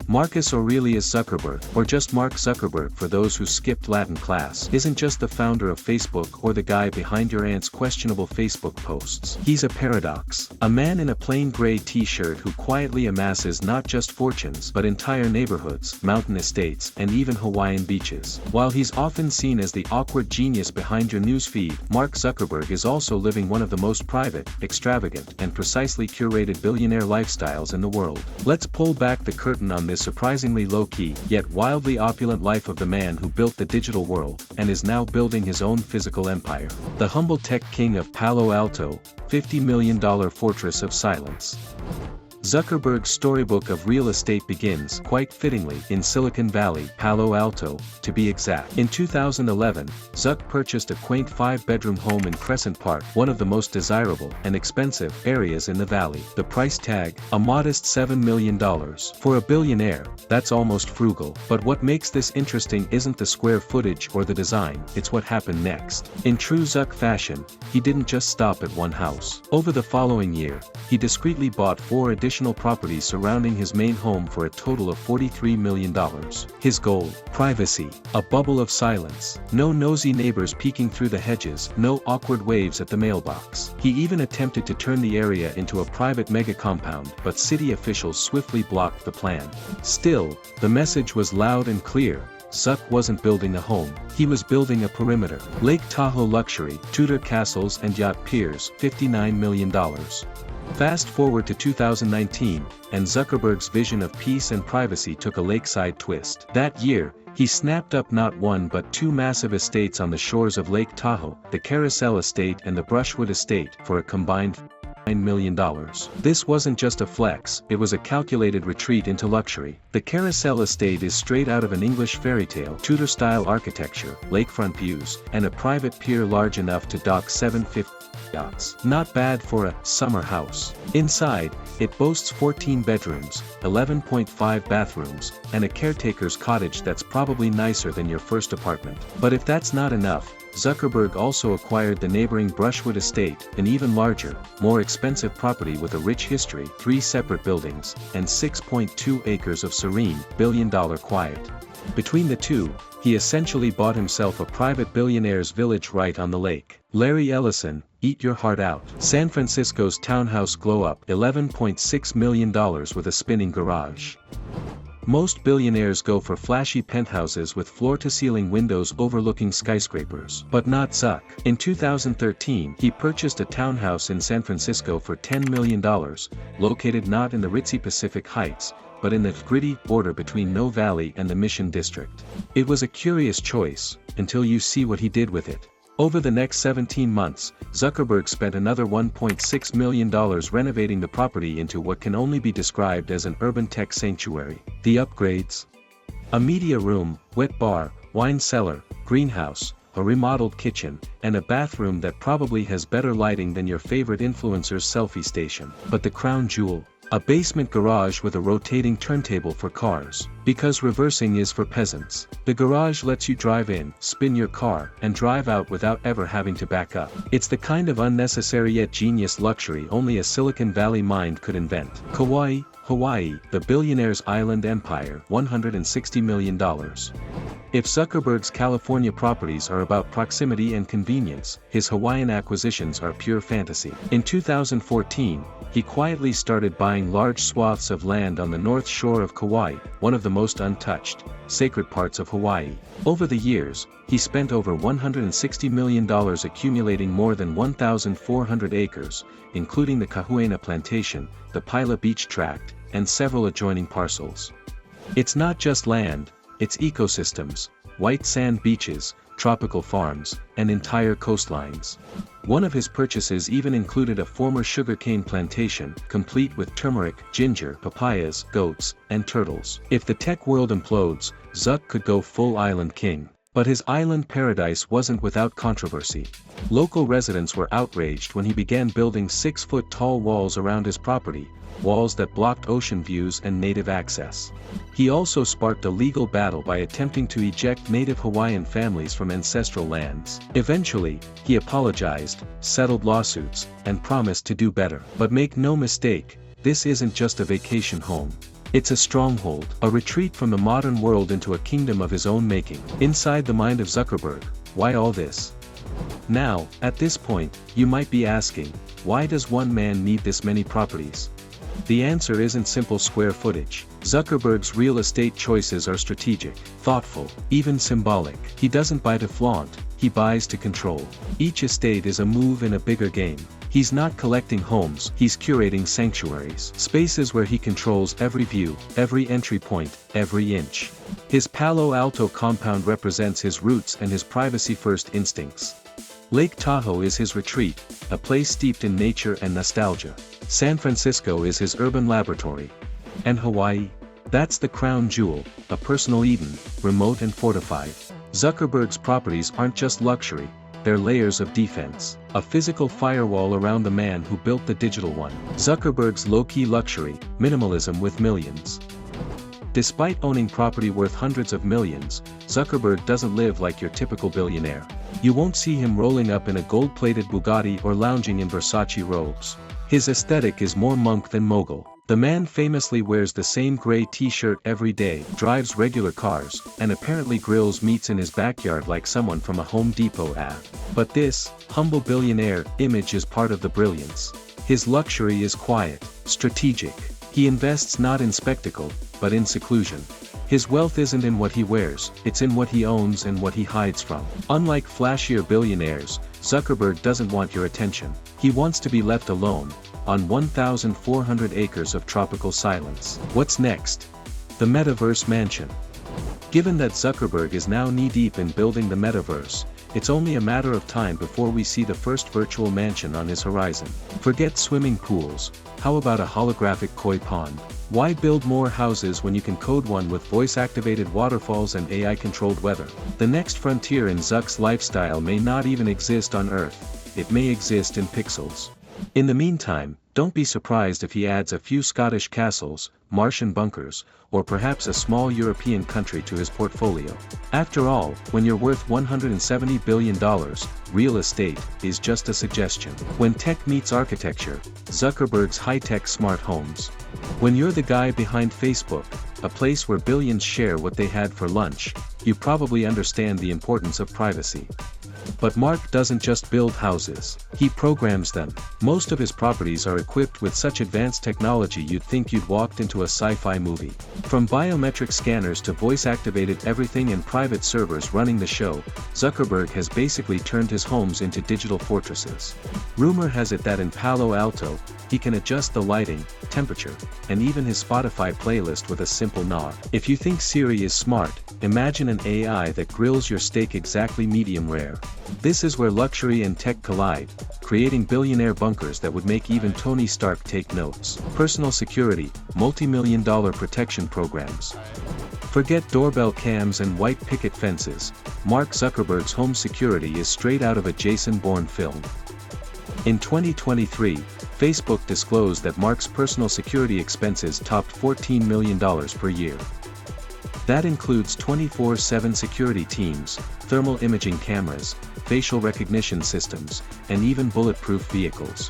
Marcus Aurelius Zuckerberg, or just Mark Zuckerberg for those who skipped Latin class, isn't just the founder of Facebook or the guy behind your aunt's questionable Facebook posts. He's a paradox. A man in a plain gray t-shirt who quietly amasses not just fortunes but entire neighborhoods, mountain estates, and even Hawaiian beaches. While he's often seen as the awkward genius behind your newsfeed, Mark Zuckerberg is also living one of the most private, extravagant, and precisely curated billionaire lifestyles in the world. Let's pull back the curtain on this surprisingly low-key, yet wildly opulent life of the man who built the digital world, and is now building his own physical empire. The humble tech king of Palo Alto, $50 million fortress of silence. Zuckerberg's storybook of real estate begins, quite fittingly, in Silicon Valley, Palo Alto, to be exact. In 2011, Zuck purchased a quaint 5-bedroom home in Crescent Park, one of the most desirable and expensive areas in the valley. The price tag, a modest $7 million. For a billionaire, that's almost frugal. But what makes this interesting isn't the square footage or the design, it's what happened next. In true Zuck fashion, he didn't just stop at one house. Over the following year, he discreetly bought 4 additional properties surrounding his main home for a total of $43 million. His goal: privacy. A bubble of silence. No nosy neighbors peeking through the hedges, no awkward waves at the mailbox. He even attempted to turn the area into a private mega compound, but city officials swiftly blocked the plan. Still, the message was loud and clear. Zuck wasn't building a home, he was building a perimeter. Lake Tahoe luxury, Tudor castles and yacht piers, $59 million. Fast forward to 2019, and Zuckerberg's vision of peace and privacy took a lakeside twist. That year, he snapped up not one but 2 massive estates on the shores of Lake Tahoe, the Carousel Estate and the Brushwood Estate, for a combined $9 million. This wasn't just a flex, it was a calculated retreat into luxury. The Carousel Estate is straight out of an English fairy tale, Tudor-style architecture, lakefront views, and a private pier large enough to dock 750 yachts. Not bad for a summer house. Inside, it boasts 14 bedrooms, 11.5 bathrooms, and a caretaker's cottage that's probably nicer than your first apartment. But if that's not enough, Zuckerberg also acquired the neighboring Brushwood Estate, an even larger, more expensive property with a rich history, 3 separate buildings, and 6.2 acres of serene, billion-dollar quiet. Between the two, he essentially bought himself a private billionaire's village right on the lake. Larry Ellison, eat your heart out. San Francisco's townhouse glow-up, $11.6 million with a spinning garage. Most billionaires go for flashy penthouses with floor-to-ceiling windows overlooking skyscrapers. But not Zuck. In 2013, he purchased a townhouse in San Francisco for $10 million, located not in the ritzy Pacific Heights, but in the gritty border between No Valley and the Mission District. It was a curious choice, until you see what he did with it. Over the next 17 months, Zuckerberg spent another $1.6 million renovating the property into what can only be described as an urban tech sanctuary. The upgrades: a media room, wet bar, wine cellar, greenhouse, a remodeled kitchen, and a bathroom that probably has better lighting than your favorite influencer's selfie station. But the crown jewel: a basement garage with a rotating turntable for cars. Because reversing is for peasants. The garage lets you drive in, spin your car, and drive out without ever having to back up. It's the kind of unnecessary yet genius luxury only a Silicon Valley mind could invent. Kauai, Hawaii, the billionaire's island empire, $160 million. If Zuckerberg's California properties are about proximity and convenience, his Hawaiian acquisitions are pure fantasy. In 2014, he quietly started buying large swaths of land on the north shore of Kauai, one of the most untouched, sacred parts of Hawaii. Over the years, he spent over $160 million accumulating more than 1,400 acres, including the Kahuena Plantation, the Pila Beach Tract, and several adjoining parcels. It's not just land, it's ecosystems, white sand beaches, tropical farms, and entire coastlines. One of his purchases even included a former sugarcane plantation, complete with turmeric, ginger, papayas, goats, and turtles. If the tech world implodes, Zuck could go full island king. But his island paradise wasn't without controversy. Local residents were outraged when he began building 6-foot-tall walls around his property, walls that blocked ocean views and native access. He also sparked a legal battle by attempting to eject native Hawaiian families from ancestral lands. Eventually, he apologized, settled lawsuits, and promised to do better. But make no mistake, this isn't just a vacation home. It's a stronghold, a retreat from the modern world into a kingdom of his own making. Inside the mind of Zuckerberg, why all this? Now, at this point, you might be asking, why does one man need this many properties? The answer isn't simple square footage. Zuckerberg's real estate choices are strategic, thoughtful, even symbolic. He doesn't buy to flaunt, he buys to control. Each estate is a move in a bigger game. He's not collecting homes, he's curating sanctuaries. Spaces where he controls every view, every entry point, every inch. His Palo Alto compound represents his roots and his privacy-first instincts. Lake Tahoe is his retreat, a place steeped in nature and nostalgia. San Francisco is his urban laboratory. And Hawaii? That's the crown jewel, a personal Eden, remote and fortified. Zuckerberg's properties aren't just luxury, they're layers of defense. A physical firewall around the man who built the digital one. Zuckerberg's low-key luxury, minimalism with millions. Despite owning property worth hundreds of millions, Zuckerberg doesn't live like your typical billionaire. You won't see him rolling up in a gold-plated Bugatti or lounging in Versace robes. His aesthetic is more monk than mogul. The man famously wears the same gray t-shirt every day, drives regular cars, and apparently grills meats in his backyard like someone from a Home Depot ad. But this, humble billionaire, image is part of the brilliance. His luxury is quiet, strategic. He invests not in spectacle, but in seclusion. His wealth isn't in what he wears, it's in what he owns and what he hides from. Unlike flashier billionaires, Zuckerberg doesn't want your attention. He wants to be left alone, on 1,400 acres of tropical silence. What's next? The Metaverse Mansion. Given that Zuckerberg is now knee-deep in building the metaverse, it's only a matter of time before we see the first virtual mansion on his horizon. Forget swimming pools, how about a holographic koi pond? Why build more houses when you can code one with voice-activated waterfalls and AI-controlled weather? The next frontier in Zuck's lifestyle may not even exist on Earth, it may exist in pixels. In the meantime, don't be surprised if he adds a few Scottish castles, Martian bunkers, or perhaps a small European country to his portfolio. After all, when you're worth $170 billion, real estate is just a suggestion. When tech meets architecture, Zuckerberg's high-tech smart homes. When you're the guy behind Facebook, a place where billions share what they had for lunch, you probably understand the importance of privacy. But Mark doesn't just build houses, he programs them. Most of his properties are equipped with such advanced technology you'd think you'd walked into a sci-fi movie. From biometric scanners to voice-activated everything and private servers running the show, Zuckerberg has basically turned his homes into digital fortresses. Rumor has it that in Palo Alto, he can adjust the lighting, temperature, and even his Spotify playlist with a simple nod. If you think Siri is smart, imagine an AI that grills your steak exactly medium rare. This is where luxury and tech collide, creating billionaire bunkers that would make even Tony Stark take notes. Personal security, multi-million-dollar protection programs. Forget doorbell cams and white picket fences, Mark Zuckerberg's home security is straight out of a Jason Bourne film. In 2023, Facebook disclosed that Mark's personal security expenses topped $14 million per year. That includes 24/7 security teams, thermal imaging cameras, facial recognition systems, and even bulletproof vehicles.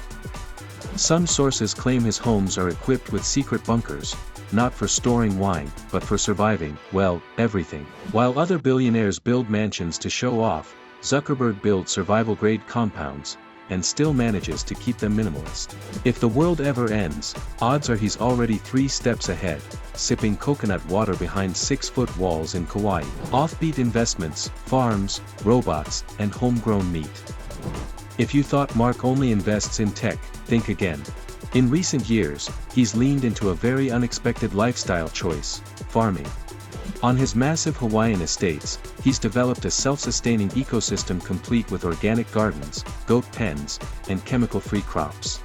Some sources claim his homes are equipped with secret bunkers, not for storing wine, but for surviving, well, everything. While other billionaires build mansions to show off, Zuckerberg builds survival-grade compounds, and still manages to keep them minimalist. If the world ever ends, odds are he's already 3 steps ahead, sipping coconut water behind 6-foot walls in Kauai. Offbeat investments, farms, robots, and homegrown meat. If you thought Mark only invests in tech, think again. In recent years, he's leaned into a very unexpected lifestyle choice: farming. On his massive Hawaiian estates, he's developed a self-sustaining ecosystem complete with organic gardens, goat pens, and chemical-free crops.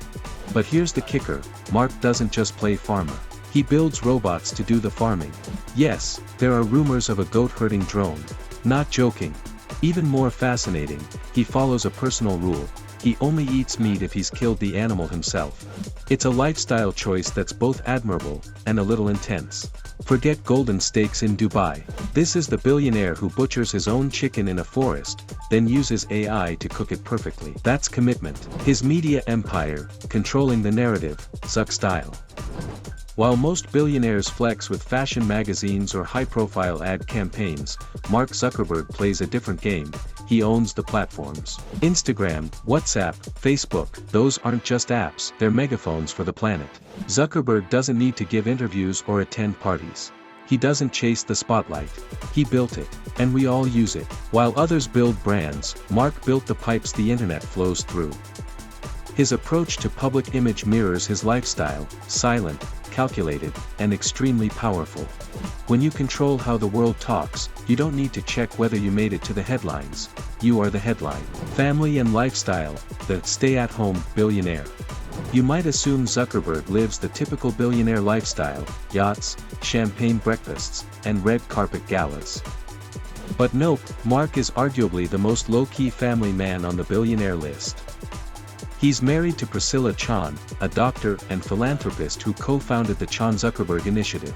But here's the kicker, Mark doesn't just play farmer. He builds robots to do the farming. Yes, there are rumors of a goat-herding drone. Not joking. Even more fascinating, he follows a personal rule: he only eats meat if he's killed the animal himself. It's a lifestyle choice that's both admirable, and a little intense. Forget golden steaks in Dubai. This is the billionaire who butchers his own chicken in a forest, then uses AI to cook it perfectly. That's commitment. His media empire, controlling the narrative, Zuck style. While most billionaires flex with fashion magazines or high-profile ad campaigns, Mark Zuckerberg plays a different game. He owns the platforms. Instagram, WhatsApp, Facebook, those aren't just apps, they're megaphones for the planet. Zuckerberg doesn't need to give interviews or attend parties. He doesn't chase the spotlight. He built it, and we all use it. While others build brands, Mark built the pipes the internet flows through. His approach to public image mirrors his lifestyle: silent, calculated, and extremely powerful. When you control how the world talks, you don't need to check whether you made it to the headlines. You are the headline. Family and lifestyle, the stay-at-home billionaire. You might assume Zuckerberg lives the typical billionaire lifestyle: yachts, champagne breakfasts, and red carpet galas. But nope, Mark is arguably the most low-key family man on the billionaire list. He's married to Priscilla Chan, a doctor and philanthropist who co-founded the Chan Zuckerberg Initiative.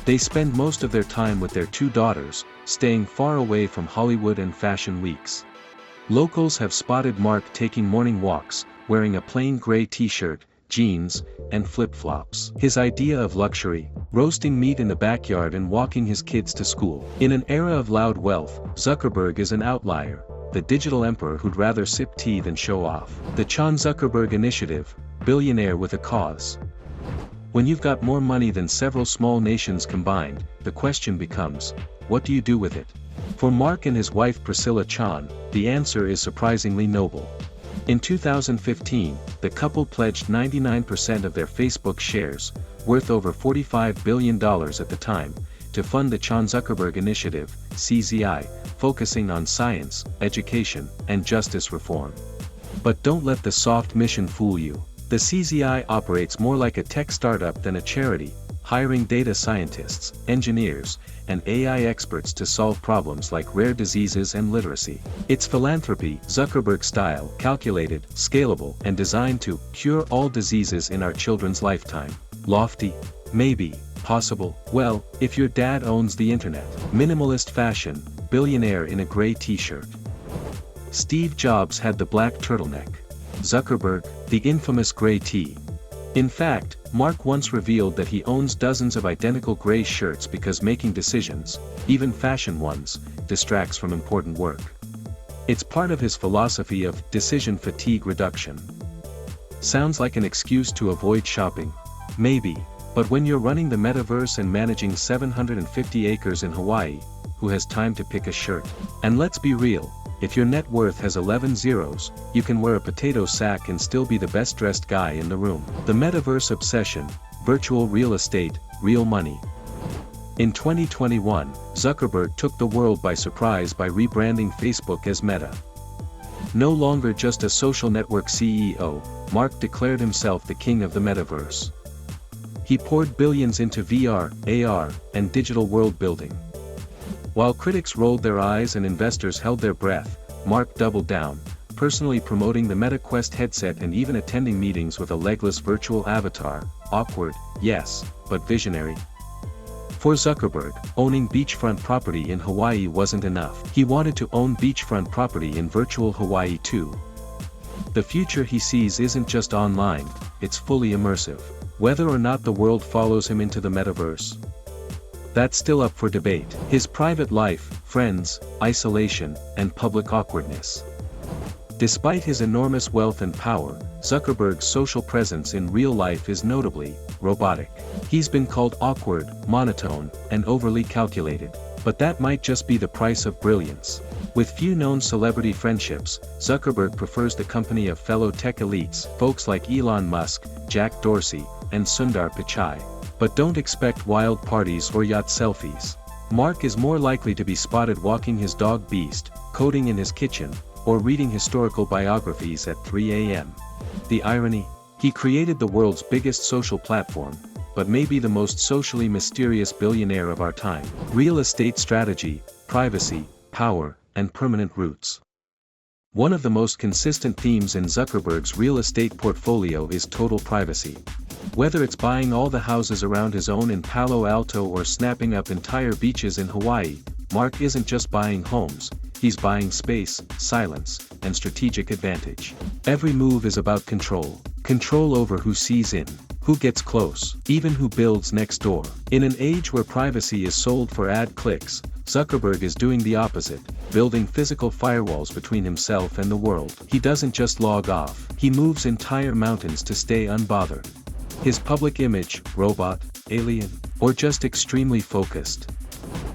They spend most of their time with their 2 daughters, staying far away from Hollywood and fashion weeks. Locals have spotted Mark taking morning walks, wearing a plain gray t-shirt, jeans, and flip-flops. His idea of luxury: roasting meat in the backyard and walking his kids to school. In an era of loud wealth, Zuckerberg is an outlier, the digital emperor who'd rather sip tea than show off. The Chan Zuckerberg Initiative, billionaire with a cause. When you've got more money than several small nations combined, the question becomes, what do you do with it? For Mark and his wife Priscilla Chan, the answer is surprisingly noble. In 2015, the couple pledged 99% of their Facebook shares, worth over $45 billion at the time, to fund the Chan Zuckerberg Initiative, CZI, focusing on science, education, and justice reform. But don't let the soft mission fool you. The CZI operates more like a tech startup than a charity, hiring data scientists, engineers, and AI experts to solve problems like rare diseases and literacy. It's philanthropy, Zuckerberg style, calculated, scalable, and designed to cure all diseases in our children's lifetime. Lofty? Maybe. Possible? Well, if your dad owns the internet. Minimalist fashion, billionaire in a gray t-shirt. Steve Jobs had the black turtleneck. Zuckerberg, the infamous gray tee. In fact, Mark once revealed that he owns dozens of identical gray shirts because making decisions, even fashion ones, distracts from important work. It's part of his philosophy of decision fatigue reduction. Sounds like an excuse to avoid shopping? Maybe. But when you're running the metaverse and managing 750 acres in Hawaii, who has time to pick a shirt? And let's be real, if your net worth has 11 zeros, you can wear a potato sack and still be the best dressed guy in the room. The metaverse obsession, virtual real estate, real money. In 2021, Zuckerberg took the world by surprise by rebranding Facebook as Meta. No longer just a social network CEO, Mark declared himself the king of the metaverse. He poured billions into VR, AR, and digital world building. While critics rolled their eyes and investors held their breath, Mark doubled down, personally promoting the MetaQuest headset and even attending meetings with a legless virtual avatar. Awkward, yes, but visionary. For Zuckerberg, owning beachfront property in Hawaii wasn't enough. He wanted to own beachfront property in virtual Hawaii too. The future he sees isn't just online, it's fully immersive. Whether or not the world follows him into the metaverse, that's still up for debate. His private life, friends, isolation, and public awkwardness. Despite his enormous wealth and power, Zuckerberg's social presence in real life is notably robotic. He's been called awkward, monotone, and overly calculated. But that might just be the price of brilliance. With few known celebrity friendships, Zuckerberg prefers the company of fellow tech elites, folks like Elon Musk, Jack Dorsey, and Sundar Pichai. But don't expect wild parties or yacht selfies. Mark is more likely to be spotted walking his dog Beast, coding in his kitchen, or reading historical biographies at 3 a.m. The irony? He created the world's biggest social platform, but may be the most socially mysterious billionaire of our time. Real estate strategy, privacy, power, and permanent roots. One of the most consistent themes in Zuckerberg's real estate portfolio is total privacy. Whether it's buying all the houses around his own in Palo Alto or snapping up entire beaches in Hawaii, Mark isn't just buying homes, he's buying space, silence, and strategic advantage. Every move is about control. Control over who sees in, Who gets close? Even who builds next door? In an age where privacy is sold for ad clicks, Zuckerberg is doing the opposite, building physical firewalls between himself and the world. He doesn't just log off, he moves entire mountains to stay unbothered. His public image, robot, alien, or just extremely focused?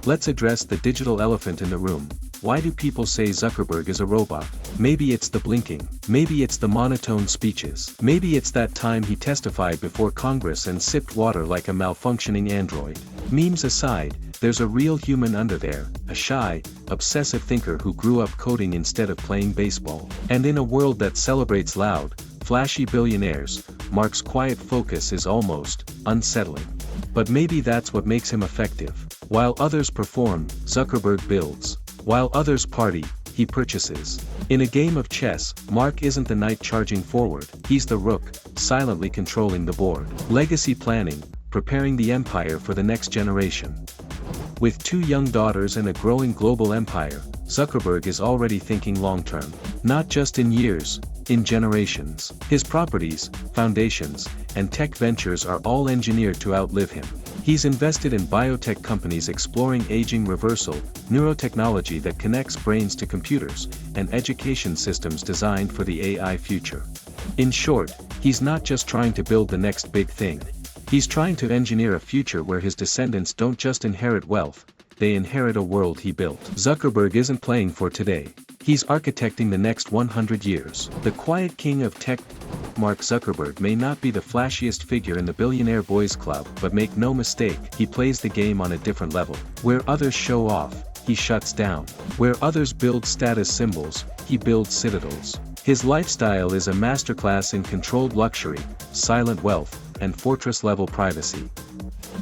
Let's address the digital elephant in the room. Why do people say Zuckerberg is a robot? Maybe it's the blinking, maybe it's the monotone speeches, maybe it's that time he testified before Congress and sipped water like a malfunctioning android. Memes aside, there's a real human under there, a shy, obsessive thinker who grew up coding instead of playing baseball. And in a world that celebrates loud, flashy billionaires, Mark's quiet focus is almost unsettling. But maybe that's what makes him effective. While others perform, Zuckerberg builds. While others party, he purchases. In a game of chess, Mark isn't the knight charging forward, he's the rook, silently controlling the board. Legacy planning, preparing the empire for the next generation. With 2 young daughters and a growing global empire, Zuckerberg is already thinking long-term. Not just in years, in generations. His properties, foundations, and tech ventures are all engineered to outlive him. He's invested in biotech companies exploring aging reversal, neurotechnology that connects brains to computers, and education systems designed for the AI future. In short, he's not just trying to build the next big thing. He's trying to engineer a future where his descendants don't just inherit wealth, they inherit a world he built. Zuckerberg isn't playing for today. He's architecting the next 100 years. The quiet king of tech. Mark Zuckerberg may not be the flashiest figure in the Billionaire Boys Club, but make no mistake, he plays the game on a different level. Where others show off, he shuts down. Where others build status symbols, he builds citadels. His lifestyle is a masterclass in controlled luxury, silent wealth, and fortress-level privacy.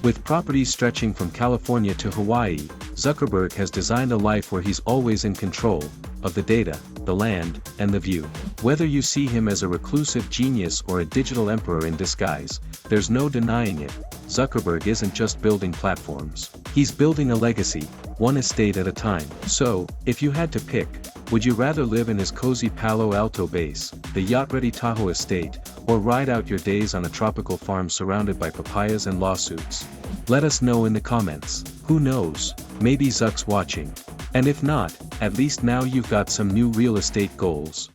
With properties stretching from California to Hawaii, Zuckerberg has designed a life where he's always in control of the data, the land, and the view. Whether you see him as a reclusive genius or a digital emperor in disguise, there's no denying it. Zuckerberg isn't just building platforms. He's building a legacy, one estate at a time. So, if you had to pick, would you rather live in his cozy Palo Alto base, the yacht-ready Tahoe estate, or ride out your days on a tropical farm surrounded by papayas and lawsuits? Let us know in the comments. Who knows, maybe Zuck's watching. And if not, at least now you've got some new real estate goals.